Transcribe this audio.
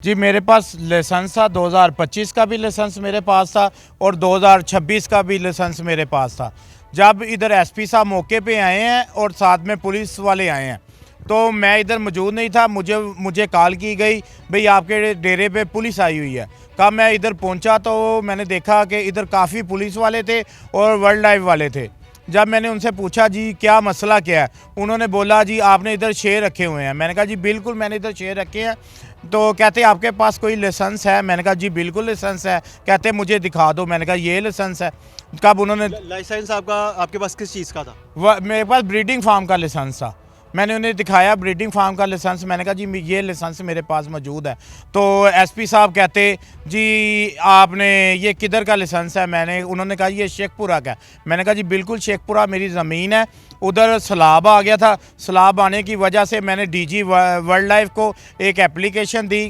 जी मेरे पास लाइसेंस था। 2025 का भी लाइसेंस मेरे पास था और 2026 का भी लाइसेंस मेरे पास था। जब इधर एसपी साहब मौके पे आए हैं और साथ में पुलिस वाले आए हैं तो मैं इधर मौजूद नहीं था। मुझे कॉल की गई, भाई आपके डेरे पे पुलिस आई हुई है। कब मैं इधर पहुंचा तो मैंने देखा कि इधर काफ़ी पुलिस वाले थे और वाइल्ड लाइफ वाले थे। जब मैंने उनसे पूछा जी क्या मसला क्या है, उन्होंने बोला जी आपने इधर शेर रखे हुए हैं। मैंने कहा जी बिल्कुल मैंने इधर शेर रखे हैं। तो कहते आपके पास कोई लाइसेंस है? मैंने कहा जी बिल्कुल लाइसेंस है। कहते मुझे दिखा दो। मैंने कहा ये लाइसेंस है। कब उन्होंने लाइसेंस आपका आपके पास किस चीज़ का था? मेरे पास ब्रीडिंग फार्म का लाइसेंस था। मैंने उन्हें दिखाया ब्रीडिंग फार्म का लाइसेंस। मैंने कहा जी ये लाइसेंस मेरे पास मौजूद है। तो एसपी साहब कहते जी आपने ये किधर का लाइसेंस है? उन्होंने कहा ये शेखपुरा का है। मैंने कहा जी बिल्कुल शेखपुरा मेरी ज़मीन है। उधर सैलाब आ गया था। सैलाब आने की वजह से मैंने डीजी वाइल्ड लाइफ को एक एप्लीकेशन दी